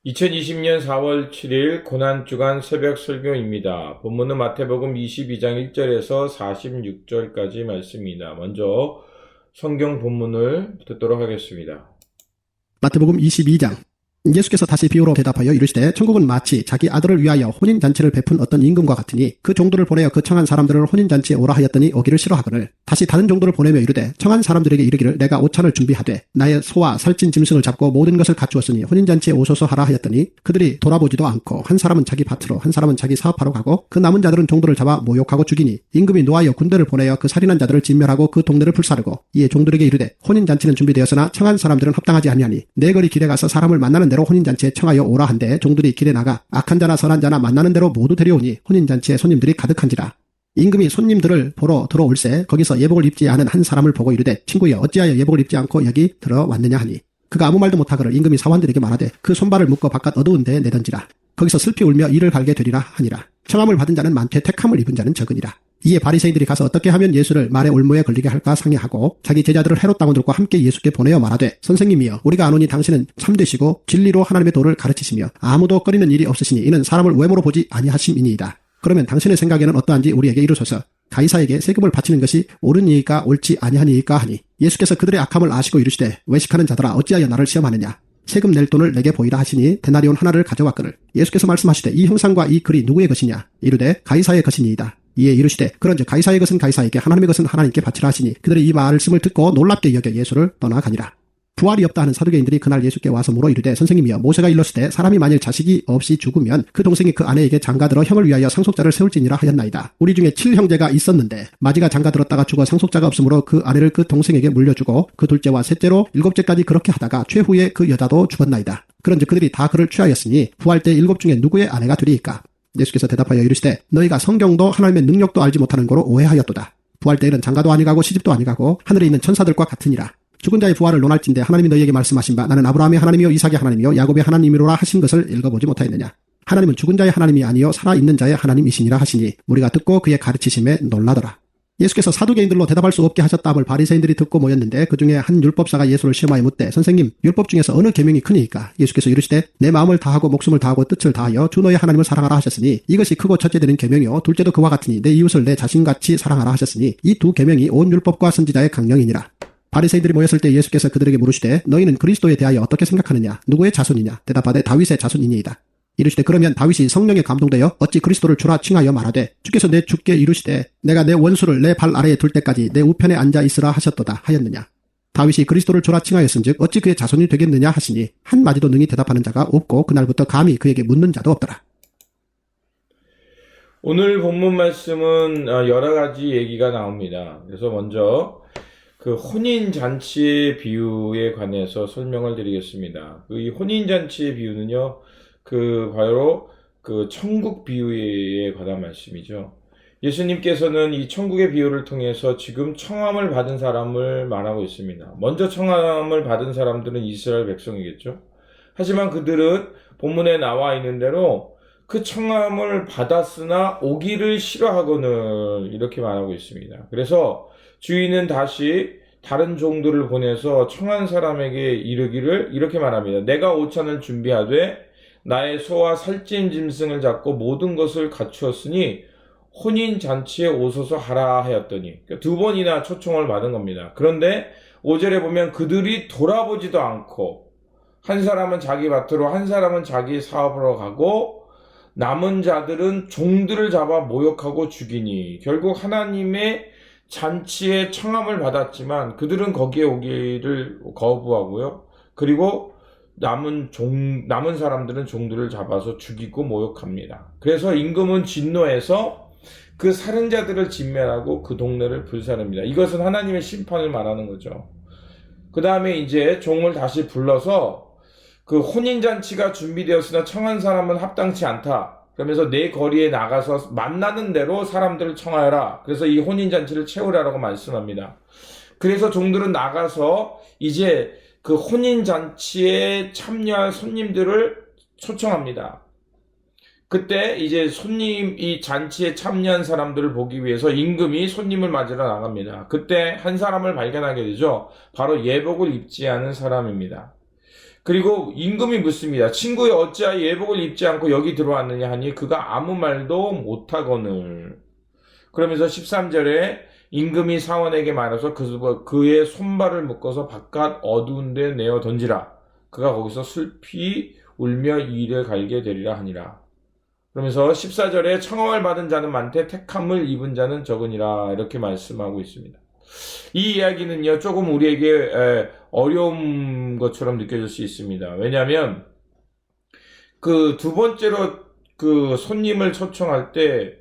2020년 4월 7일 고난주간 새벽 설교입니다. 본문은 마태복음 22장 1절에서 46절까지 말씀입니다. 먼저 성경 본문을 듣도록 하겠습니다. 마태복음 22장. 예수께서 다시 비유로 대답하여 이르시되 천국은 마치 자기 아들을 위하여 혼인잔치를 베푼 어떤 임금과 같으니 그 종들을 보내어 그 청한 사람들을 혼인잔치에 오라 하였더니 오기를 싫어하거늘 다시 다른 종들을 보내며 이르되 청한 사람들에게 이르기를 내가 오찬을 준비하되 나의 소와 살찐 짐승을 잡고 모든 것을 갖추었으니 혼인잔치에 오소서 하라 하였더니 그들이 돌아보지도 않고 한 사람은 자기 밭으로 한 사람은 자기 사업하러 가고 그 남은 자들은 종들을 잡아 모욕하고 죽이니 임금이 노하여 군대를 보내어 그 살인한 자들을 진멸하고 그 동네를 불사르고 이에 종들에게 이르되 혼인잔치는 준비되었으나 청한 사람들은 합당하지 아니하니 내 거리 길에 가서 사람을 만나는 대로 혼인잔치에 청하여 오라 한데 종들이 길에 나가 악한 자나 선한 자나 만나는 대로 모두 데려오니 혼인잔치에 손님들이 가득한지라. 임금이 손님들을 보러 들어올세 거기서 예복을 입지 않은 한 사람을 보고 이르되 친구여 어찌하여 예복을 입지 않고 여기 들어왔느냐 하니 그가 아무 말도 못하거늘 임금이 사원들에게 말하되 그 손발을 묶어 바깥 어두운 데에 내던지라. 거기서 슬피 울며 이를 갈게 되리라 하니라. 청함을 받은 자는 많되 택함을 입은 자는 적으니라. 이에 바리새인들이 가서 어떻게 하면 예수를 말의 올무에 걸리게 할까 상의하고 자기 제자들을 헤롯 당원들과 함께 예수께 보내어 말하되 선생님이여 우리가 아노니 당신은 참되시고 진리로 하나님의 도를 가르치시며 아무도 꺼리는 일이 없으시니 이는 사람을 외모로 보지 아니하심이니이다. 그러면 당신의 생각에는 어떠한지 우리에게 이르소서. 가이사에게 세금을 바치는 것이 옳으니이까 옳지 아니하니이까 하니 예수께서 그들의 악함을 아시고 이르시되 외식하는 자들아 어찌하여 나를 시험하느냐. 세금 낼 돈을 내게 보이라 하시니 데나리온 하나를 가져왔거늘 예수께서 말씀하시되 이 형상과 이 글이 누구의 것이냐. 이르되 가이사의 것이니이다. 이에 이르시되 그런즉 가이사의 것은 가이사에게 하나님의 것은 하나님께 바치라 하시니 그들이 이 말씀을 듣고 놀랍게 여겨 예수를 떠나가니라. 부활이 없다 하는 사두개인들이 그날 예수께 와서 물어 이르되 선생님이여 모세가 일렀으되 사람이 만일 자식이 없이 죽으면 그 동생이 그 아내에게 장가들어 형을 위하여 상속자를 세울지니라 하였나이다. 우리 중에 7형제가 있었는데 마지가 장가들었다가 죽어 상속자가 없으므로 그 아내를 그 동생에게 물려주고 그 둘째와 셋째로 7째까지 그렇게 하다가 최후에 그 여자도 죽었나이다. 그런즉 그들이 다 그를 취하였으니 부활 때 7 중에 누구의 아내가 되리이까. 예수께서 대답하여 이르시되 너희가 성경도 하나님의 능력도 알지 못하는 거로 오해하였도다. 부활 때에는 장가도 아니가고 시집도 아니가고 하늘에 있는 천사들과 같으니라. 죽은 자의 부활을 논할진대 하나님이 너희에게 말씀하신 바 나는 아브라함의 하나님이요 이삭의 하나님이요 야곱의 하나님이로라 하신 것을 읽어보지 못하였느냐. 하나님은 죽은 자의 하나님이 아니요 살아있는 자의 하나님이시니라 하시니 우리가 듣고 그의 가르치심에 놀라더라. 예수께서 사두개인들로 대답할 수 없게 하셨다함을 바리새인들이 듣고 모였는데 그 중에 한 율법사가 예수를 시험하여 묻되 선생님 율법 중에서 어느 계명이 크니이까. 예수께서 이르시되 내 마음을 다하고 목숨을 다하고 뜻을 다하여 주 너의 하나님을 사랑하라 하셨으니 이것이 크고 첫째 되는 계명이요 둘째도 그와 같으니 내 이웃을 내 자신같이 사랑하라 하셨으니 이 두 계명이 온 율법과 선지자의 강령이니라. 바리새인들이 모였을 때 예수께서 그들에게 물으시되 너희는 그리스도에 대하여 어떻게 생각하느냐. 누구의 자손이냐. 대답하되 다윗의 자손이니이다. 이르시되 그러면 다윗이 성령에 감동되어 어찌 그리스도를 주라 칭하여 말하되 주께서 내 주께 이르시되 내가 내 원수를 내 발 아래에 둘 때까지 내 우편에 앉아 있으라 하셨도다 하였느냐. 다윗이 그리스도를 주라 칭하였은즉 어찌 그의 자손이 되겠느냐 하시니 한마디도 능히 대답하는 자가 없고 그날부터 감히 그에게 묻는 자도 없더라. 오늘 본문 말씀은 여러 가지 얘기가 나옵니다. 그래서 먼저 그 혼인잔치의 비유에 관해서 설명을 드리겠습니다. 이 혼인잔치의 비유는요, 바로 그 천국 비유에 관한 말씀이죠. 예수님께서는 이 천국의 비유를 통해서 지금 청함을 받은 사람을 말하고 있습니다. 먼저 청함을 받은 사람들은 이스라엘 백성이겠죠. 하지만 그들은 본문에 나와 있는 대로 그 청함을 받았으나 오기를 싫어하거늘 이렇게 말하고 있습니다. 그래서 주인은 다시 다른 종들을 보내서 청한 사람에게 이르기를 이렇게 말합니다. 내가 오찬을 준비하되 나의 소와 살찐 짐승을 잡고 모든 것을 갖추었으니 혼인잔치에 오소서 하라 하였더니 2번이나 초청을 받은 겁니다. 그런데 5절에 보면 그들이 돌아보지도 않고 한 사람은 자기 밭으로 한 사람은 자기 사업으로 가고 남은 자들은 종들을 잡아 모욕하고 죽이니 결국 하나님의 잔치에 청함을 받았지만 그들은 거기에 오기를 거부하고요. 그리고 남은 사람들은 종들을 잡아서 죽이고 모욕합니다. 그래서 임금은 진노해서 그 살인자들을 진멸하고 그 동네를 불사릅니다. 이것은 하나님의 심판을 말하는 거죠. 그 다음에 이제 종을 다시 불러서 그 혼인잔치가 준비되었으나 청한 사람은 합당치 않다. 그러면서 내 거리에 나가서 만나는 대로 사람들을 청하여라. 그래서 이 혼인잔치를 채우라라고 말씀합니다. 그래서 종들은 나가서 이제 그 혼인잔치에 참여할 손님들을 초청합니다. 그때 이제 이 잔치에 참여한 사람들을 보기 위해서 임금이 손님을 맞으러 나갑니다. 그때 한 사람을 발견하게 되죠. 바로 예복을 입지 않은 사람입니다. 그리고 임금이 묻습니다. 친구여 어찌하여 예복을 입지 않고 여기 들어왔느냐 하니 그가 아무 말도 못하거늘. 그러면서 13절에 임금이 사원에게 말해서 그의 손발을 묶어서 바깥 어두운 데 내어 던지라. 그가 거기서 슬피 울며 이를 갈게 되리라 하니라. 그러면서 14절에 청함을 받은 자는 많되 택함을 입은 자는 적으니라. 이렇게 말씀하고 있습니다. 이 이야기는요, 조금 우리에게 어려운 것처럼 느껴질 수 있습니다. 왜냐하면 그 두 번째로 그 손님을 초청할 때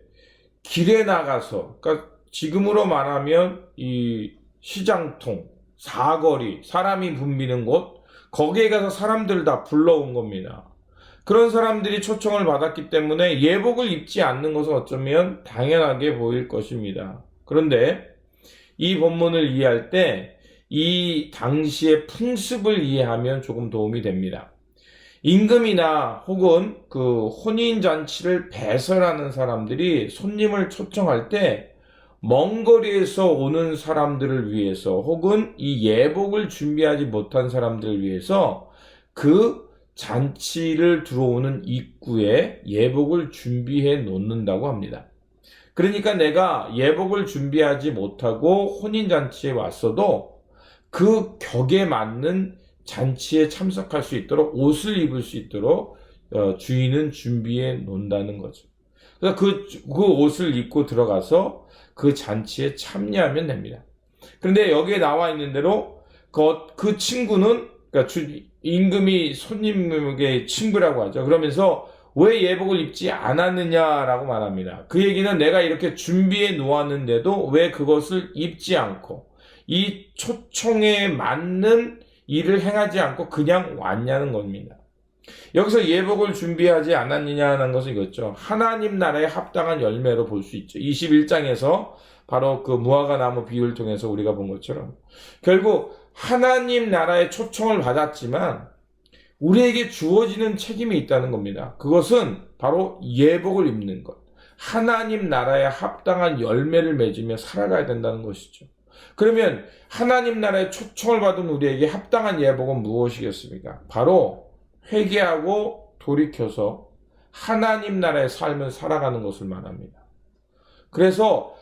길에 나가서, 그러니까 지금으로 말하면 이 시장통, 사거리, 사람이 붐비는 곳, 거기에 가서 사람들 다 불러온 겁니다. 그런 사람들이 초청을 받았기 때문에 예복을 입지 않는 것은 어쩌면 당연하게 보일 것입니다. 그런데 이 본문을 이해할 때 이 당시의 풍습을 이해하면 조금 도움이 됩니다. 임금이나 혹은 그 혼인잔치를 배설하는 사람들이 손님을 초청할 때 먼 거리에서 오는 사람들을 위해서 혹은 이 예복을 준비하지 못한 사람들을 위해서 그 잔치를 들어오는 입구에 예복을 준비해 놓는다고 합니다. 그러니까 내가 예복을 준비하지 못하고 혼인잔치에 왔어도 그 격에 맞는 잔치에 참석할 수 있도록 옷을 입을 수 있도록 주인은 준비해 놓는다는 거죠. 그래서 그 옷을 입고 들어가서 그 잔치에 참여하면 됩니다. 그런데 여기에 나와 있는 대로 그 친구는, 그러니까 임금이 손님에게 친구라고 하죠. 그러면서 왜 예복을 입지 않았느냐라고 말합니다. 그 얘기는 내가 이렇게 준비해 놓았는데도 왜 그것을 입지 않고 이 초청에 맞는 일을 행하지 않고 그냥 왔냐는 겁니다. 여기서 예복을 준비하지 않았느냐는 것은 이거죠. 하나님 나라에 합당한 열매로 볼 수 있죠. 21장에서 바로 그 무화과 나무 비유를 통해서 우리가 본 것처럼 결국 하나님 나라의 초청을 받았지만 우리에게 주어지는 책임이 있다는 겁니다. 그것은 바로 예복을 입는 것. 하나님 나라에 합당한 열매를 맺으며 살아가야 된다는 것이죠. 그러면 하나님 나라의 초청을 받은 우리에게 합당한 예복은 무엇이겠습니까? 바로 회개하고 돌이켜서 하나님 나라의 삶을 살아가는 것을 말합니다. 그래서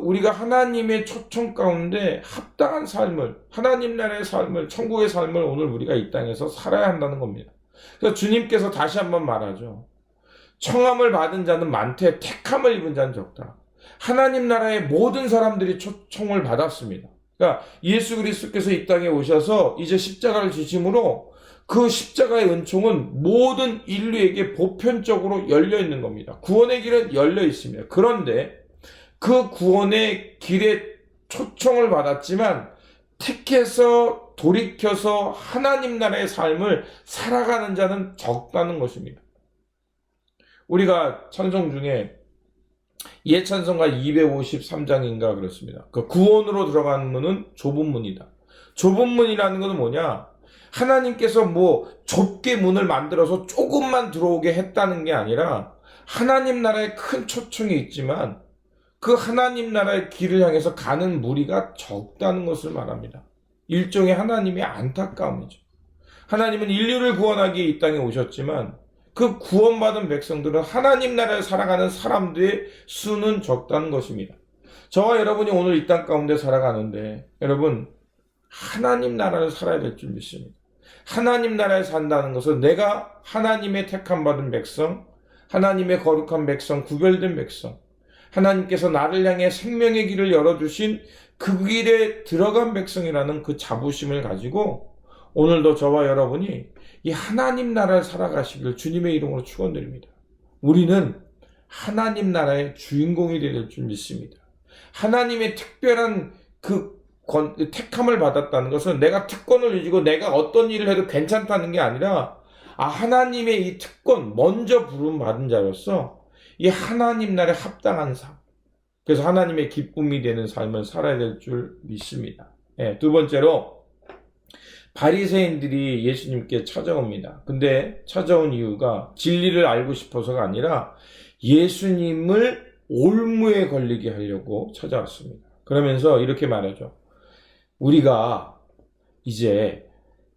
우리가 하나님의 초청 가운데 합당한 삶을, 하나님 나라의 삶을, 천국의 삶을 오늘 우리가 이 땅에서 살아야 한다는 겁니다. 그래서 주님께서 다시 한번 말하죠. 청함을 받은 자는 많되 택함을 입은 자는 적다. 하나님 나라의 모든 사람들이 초청을 받았습니다. 그러니까 예수 그리스도께서 이 땅에 오셔서 이제 십자가를 지심으로 그 십자가의 은총은 모든 인류에게 보편적으로 열려 있는 겁니다. 구원의 길은 열려 있습니다. 그런데 그 구원의 길에 초청을 받았지만 택해서 돌이켜서 하나님 나라의 삶을 살아가는 자는 적다는 것입니다. 우리가 찬송 중에 옛 찬송가 253장인가 그렇습니다. 그 구원으로 들어가는 문은 좁은 문이다. 좁은 문이라는 것은 뭐냐? 하나님께서 좁게 문을 만들어서 조금만 들어오게 했다는 게 아니라 하나님 나라에 큰 초청이 있지만 그 하나님 나라의 길을 향해서 가는 무리가 적다는 것을 말합니다. 일종의 하나님의 안타까움이죠. 하나님은 인류를 구원하기에 이 땅에 오셨지만 그 구원받은 백성들은 하나님 나라에 살아가는 사람들의 수는 적다는 것입니다. 저와 여러분이 오늘 이 땅 가운데 살아가는데 여러분 하나님 나라를 살아야 될 줄 믿습니다. 하나님 나라에 산다는 것은 내가 하나님의 택함 받은 백성, 하나님의 거룩한 백성, 구별된 백성, 하나님께서 나를 향해 생명의 길을 열어주신 그 길에 들어간 백성이라는 그 자부심을 가지고 오늘도 저와 여러분이 이 하나님 나라를 살아가시길 주님의 이름으로 축원드립니다. 우리는 하나님 나라의 주인공이 될 줄 믿습니다. 하나님의 특별한 택함을 받았다는 것은 내가 특권을 유지고 내가 어떤 일을 해도 괜찮다는 게 아니라 하나님의 이 특권, 먼저 부름 받은 자로서 이 하나님 나라에 합당한 삶, 그래서 하나님의 기쁨이 되는 삶을 살아야 될 줄 믿습니다. 두 번째로 바리새인들이 예수님께 찾아옵니다. 근데 찾아온 이유가 진리를 알고 싶어서가 아니라 예수님을 올무에 걸리게 하려고 찾아왔습니다. 그러면서 이렇게 말하죠. 우리가 이제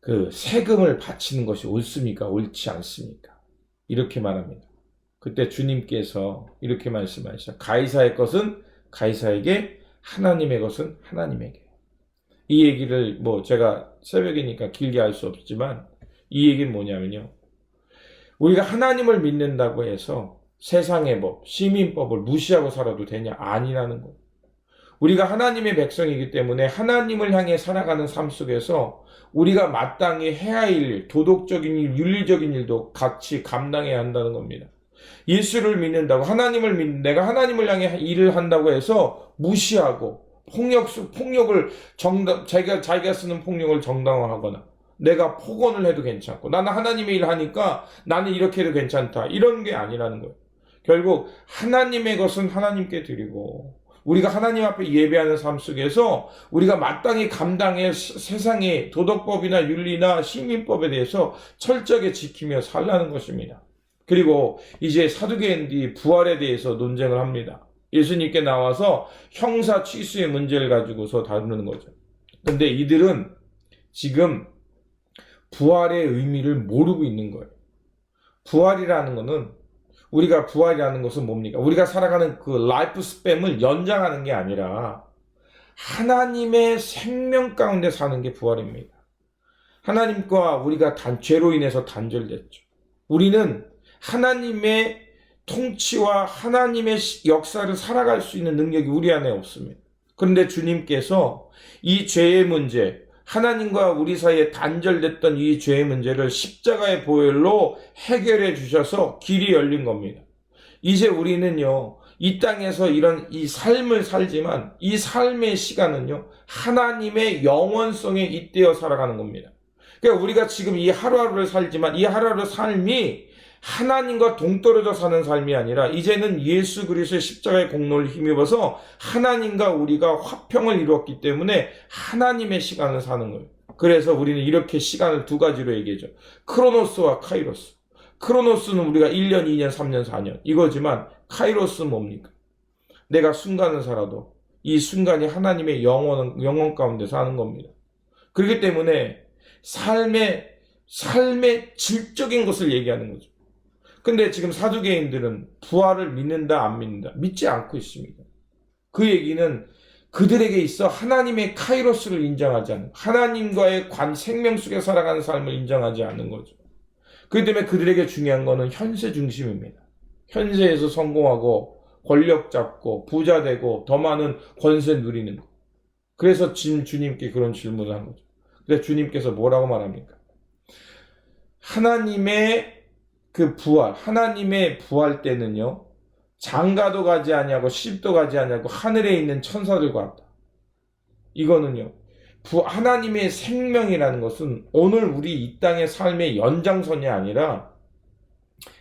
그 세금을 바치는 것이 옳습니까? 옳지 않습니까? 이렇게 말합니다. 그때 주님께서 이렇게 말씀하시죠. 가이사의 것은 가이사에게, 하나님의 것은 하나님에게. 이 얘기를 뭐 제가 새벽이니까 길게 할 수 없지만 이 얘기는 뭐냐면요. 우리가 하나님을 믿는다고 해서 세상의 법, 시민법을 무시하고 살아도 되냐? 아니라는 거. 우리가 하나님의 백성이기 때문에 하나님을 향해 살아가는 삶 속에서 우리가 마땅히 해야 할 일, 도덕적인 일, 윤리적인 일도 같이 감당해야 한다는 겁니다. 예수를 믿는다고 내가 하나님을 향해 일을 한다고 해서 무시하고 폭력을 자기가 쓰는 폭력을 정당화하거나 내가 폭언을 해도 괜찮고 나는 하나님의 일을 하니까 나는 이렇게 해도 괜찮다 이런 게 아니라는 거예요. 결국 하나님의 것은 하나님께 드리고 우리가 하나님 앞에 예배하는 삶 속에서 우리가 마땅히 감당해 세상의 도덕법이나 윤리나 시민법에 대해서 철저하게 지키며 살라는 것입니다. 그리고 이제 사두개인들이 부활에 대해서 논쟁을 합니다. 예수님께 나와서 형사 취수의 문제를 가지고서 다루는 거죠. 근데 이들은 지금 부활의 의미를 모르고 있는 거예요. 부활이라는 것은 뭡니까? 우리가 살아가는 그 라이프 스팸을 연장하는 게 아니라 하나님의 생명 가운데 사는 게 부활입니다. 하나님과 우리가 죄로 인해서 단절됐죠. 우리는 하나님의 통치와 하나님의 역사를 살아갈 수 있는 능력이 우리 안에 없습니다. 그런데 주님께서 이 죄의 문제, 하나님과 우리 사이에 단절됐던 이 죄의 문제를 십자가의 보혈로 해결해 주셔서 길이 열린 겁니다. 이제 우리는요, 이 땅에서 이 삶을 살지만 이 삶의 시간은요, 하나님의 영원성에 잇대어 살아가는 겁니다. 그러니까 우리가 지금 이 하루하루를 살지만 이 하루하루 삶이 하나님과 동떨어져 사는 삶이 아니라 이제는 예수 그리스도의 십자가의 공로를 힘입어서 하나님과 우리가 화평을 이루었기 때문에 하나님의 시간을 사는 거예요. 그래서 우리는 이렇게 시간을 두 가지로 얘기하죠. 크로노스와 카이로스. 크로노스는 우리가 1년, 2년, 3년, 4년 이거지만 카이로스는 뭡니까? 내가 순간을 살아도 이 순간이 하나님의 영원 가운데 사는 겁니다. 그렇기 때문에 삶의 질적인 것을 얘기하는 거죠. 근데 지금 사두개인들은 부활을 믿는다 안 믿는다 믿지 않고 있습니다. 그 얘기는 그들에게 있어 하나님의 카이로스를 인정하지 않는, 하나님과의 생명 속에 살아가는 삶을 인정하지 않는 거죠. 그렇기 때문에 그들에게 중요한 거는 현세 중심입니다. 현세에서 성공하고 권력 잡고 부자 되고 더 많은 권세 누리는 거. 그래서 주님께 그런 질문을 한 거죠. 근데 주님께서 뭐라고 말합니까? 하나님의 부활 때는요, 장가도 가지 아니하고 시집도 가지 아니하고 하늘에 있는 천사들과 같다. 이거는요, 하나님의 생명이라는 것은 오늘 우리 이 땅의 삶의 연장선이 아니라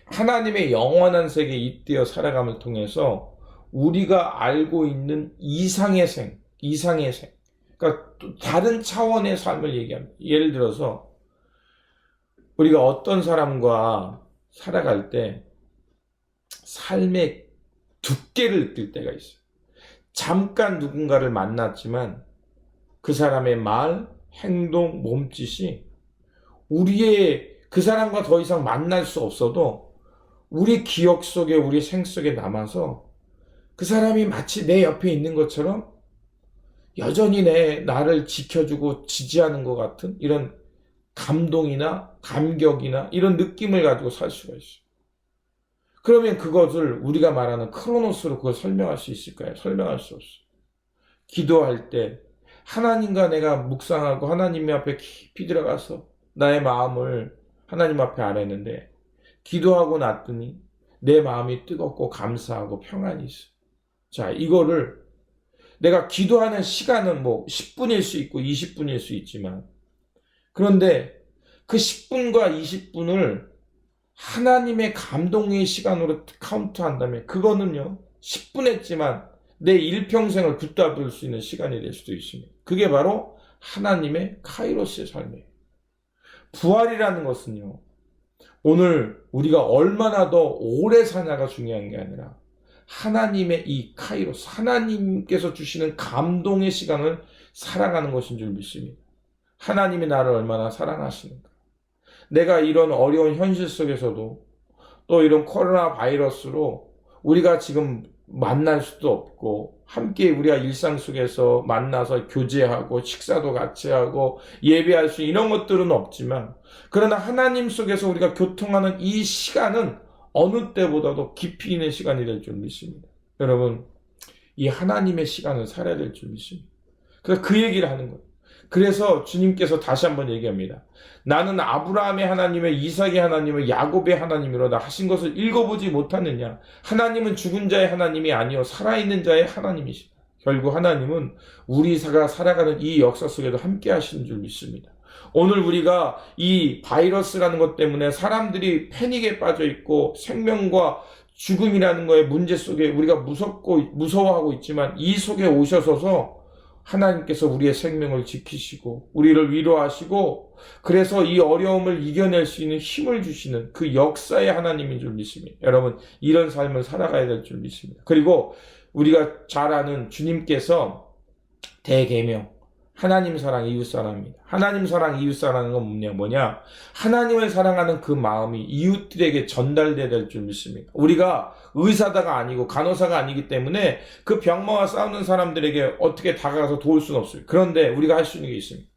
하나님의 영원한 세계에 잇대어 살아감을 통해서 우리가 알고 있는 이상의 생. 그러니까 또 다른 차원의 삶을 얘기합니다. 예를 들어서 우리가 어떤 사람과 살아갈 때 삶의 두께를 느낄 때가 있어요. 잠깐 누군가를 만났지만 그 사람의 말, 행동, 몸짓이 그 사람과 더 이상 만날 수 없어도 우리 기억 속에, 우리 생 속에 남아서 그 사람이 마치 내 옆에 있는 것처럼 여전히 나를 지켜주고 지지하는 것 같은 이런 감동이나 감격이나 이런 느낌을 가지고 살 수가 있어요. 그러면 그것을 우리가 말하는 크로노스로 그걸 설명할 수 있을까요? 설명할 수 없어요. 기도할 때 하나님과 내가 묵상하고 하나님 앞에 깊이 들어가서 나의 마음을 하나님 앞에 아뢰는데 기도하고 났더니 내 마음이 뜨겁고 감사하고 평안이 있어. 자, 이거를 내가 기도하는 시간은 10분일 수 있고 20분일 수 있지만 그런데 그 10분과 20분을 하나님의 감동의 시간으로 카운트한다면 그거는요 10분 했지만 내 일평생을 붙잡을 수 있는 시간이 될 수도 있습니다. 그게 바로 하나님의 카이로스의 삶이에요. 부활이라는 것은요 오늘 우리가 얼마나 더 오래 사냐가 중요한 게 아니라 하나님의 이 카이로스, 하나님께서 주시는 감동의 시간을 살아가는 것인 줄 믿습니다. 하나님이 나를 얼마나 사랑하시는가. 내가 이런 어려운 현실 속에서도 또 이런 코로나 바이러스로 우리가 지금 만날 수도 없고 함께 우리가 일상 속에서 만나서 교제하고 식사도 같이 하고 예배할 수 이런 것들은 없지만 그러나 하나님 속에서 우리가 교통하는 이 시간은 어느 때보다도 깊이 있는 시간이 될 줄 믿습니다. 여러분, 이 하나님의 시간을 살아야 될 줄 믿습니다. 그래서 그 얘기를 하는 거예요. 그래서 주님께서 다시 한번 얘기합니다. 나는 아브라함의 하나님의, 이삭의 하나님의, 야곱의 하나님이로다 하신 것을 읽어보지 못하느냐. 하나님은 죽은 자의 하나님이 아니요 살아있는 자의 하나님이시다. 결국 하나님은 우리가 살아가는 이 역사 속에도 함께 하시는 줄 믿습니다. 오늘 우리가 이 바이러스라는 것 때문에 사람들이 패닉에 빠져 있고 생명과 죽음이라는 거의 문제 속에 우리가 무서워하고 있지만 이 속에 오셔서서 하나님께서 우리의 생명을 지키시고 우리를 위로하시고 그래서 이 어려움을 이겨낼 수 있는 힘을 주시는 그 역사의 하나님인 줄 믿습니다. 여러분, 이런 삶을 살아가야 될 줄 믿습니다. 그리고 우리가 잘 아는 주님께서 대계명, 하나님 사랑, 이웃 사랑입니다. 하나님 사랑, 이웃 사랑은 뭐냐? 하나님을 사랑하는 그 마음이 이웃들에게 전달돼야 될 줄 믿습니다. 우리가 의사다가 아니고 간호사가 아니기 때문에 그 병마와 싸우는 사람들에게 어떻게 다가가서 도울 수는 없어요. 그런데 우리가 할 수 있는 게 있습니다.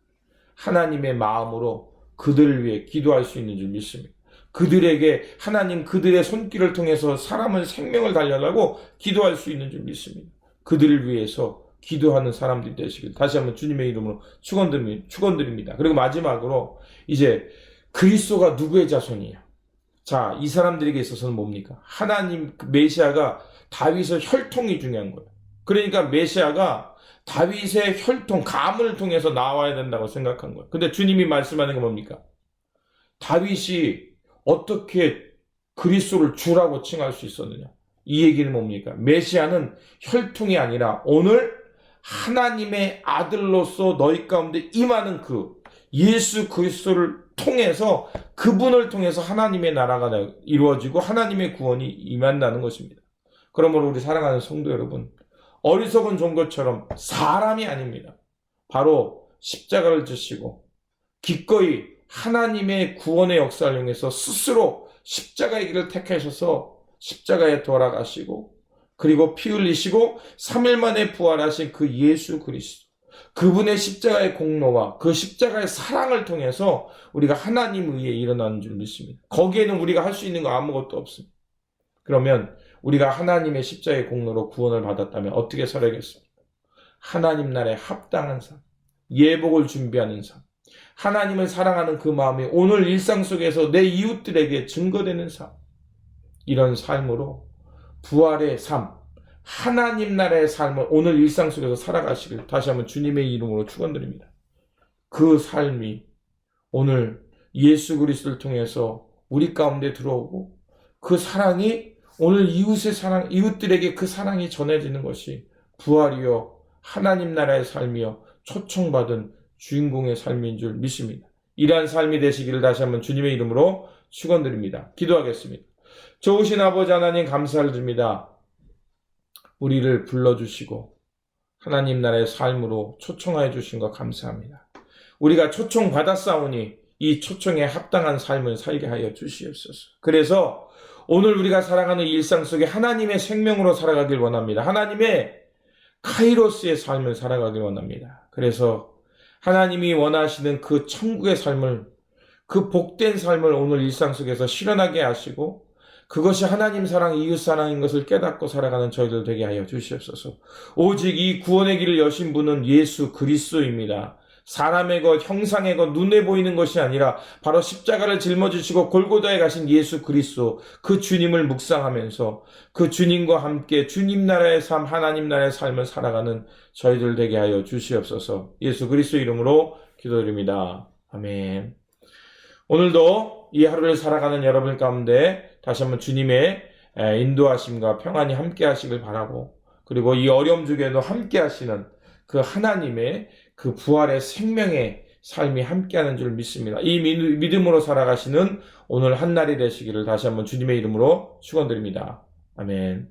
하나님의 마음으로 그들을 위해 기도할 수 있는 줄 믿습니다. 그들에게 하나님 그들의 손길을 통해서 사람의 생명을 달려라고 기도할 수 있는 줄 믿습니다. 그들을 위해서 기도하는 사람들이 되시길 다시 한번 주님의 이름으로 축원드립니다. 그리고 마지막으로 이제 그리스도가 누구의 자손이냐? 자, 이 사람들에게 있어서는 뭡니까? 하나님 메시아가 다윗의 혈통이 중요한 거예요. 그러니까 메시아가 다윗의 혈통, 가문을 통해서 나와야 된다고 생각한 거예요. 근데 주님이 말씀하는 게 뭡니까? 다윗이 어떻게 그리스도를 주라고 칭할 수 있었느냐? 이 얘기는 뭡니까? 메시아는 혈통이 아니라 오늘 하나님의 아들로서 너희 가운데 임하는 그 예수 그리스도를 통해서 그분을 통해서 하나님의 나라가 이루어지고 하나님의 구원이 임한다는 것입니다. 그러므로 우리 사랑하는 성도 여러분, 어리석은 종것처럼 사람이 아닙니다. 바로 십자가를 지시고 기꺼이 하나님의 구원의 역사를 이용해서 스스로 십자가의 길을 택하셔서 십자가에 돌아가시고 그리고 피 흘리시고 3일 만에 부활하신 그 예수 그리스도, 그분의 십자가의 공로와 그 십자가의 사랑을 통해서 우리가 하나님 의에 일어나는 줄 믿습니다. 거기에는 우리가 할 수 있는 거 아무것도 없습니다. 그러면 우리가 하나님의 십자가의 공로로 구원을 받았다면 어떻게 살아야겠습니까? 하나님 나라에 합당한 삶, 예복을 준비하는 삶, 하나님을 사랑하는 그 마음이 오늘 일상 속에서 내 이웃들에게 증거되는 삶, 이런 삶으로 부활의 삶, 하나님 나라의 삶을 오늘 일상 속에서 살아가시길 다시 한번 주님의 이름으로 축원드립니다. 그 삶이 오늘 예수 그리스도를 통해서 우리 가운데 들어오고 그 사랑이 오늘 이웃의 사랑, 이웃들에게 그 사랑이 전해지는 것이 부활이요 하나님 나라의 삶이요 초청받은 주인공의 삶인 줄 믿습니다. 이러한 삶이 되시기를 다시 한번 주님의 이름으로 축원드립니다. 기도하겠습니다. 좋으신 아버지 하나님 감사를 드립니다. 우리를 불러주시고 하나님 나라의 삶으로 초청하여 주신 것 감사합니다. 우리가 초청받았사오니 이 초청에 합당한 삶을 살게 하여 주시옵소서. 그래서 오늘 우리가 살아가는 일상 속에 하나님의 생명으로 살아가길 원합니다. 하나님의 카이로스의 삶을 살아가길 원합니다. 그래서 하나님이 원하시는 그 천국의 삶을, 그 복된 삶을 오늘 일상 속에서 실현하게 하시고 그것이 하나님 사랑, 이웃 사랑인 것을 깨닫고 살아가는 저희들 되게 하여 주시옵소서. 오직 이 구원의 길을 여신 분은 예수 그리스도입니다. 사람의 것, 형상의 것, 눈에 보이는 것이 아니라 바로 십자가를 짊어지시고 골고다에 가신 예수 그리스도, 그 주님을 묵상하면서 그 주님과 함께 주님 나라의 삶, 하나님 나라의 삶을 살아가는 저희들 되게 하여 주시옵소서. 예수 그리스도 이름으로 기도드립니다. 아멘. 오늘도 이 하루를 살아가는 여러분 가운데 다시 한번 주님의 인도하심과 평안이 함께 하시길 바라고, 그리고 이 어려움 중에도 함께 하시는 그 하나님의 그 부활의 생명의 삶이 함께하는 줄 믿습니다. 이 믿음으로 살아가시는 오늘 한날이 되시기를 다시 한번 주님의 이름으로 축원드립니다. 아멘.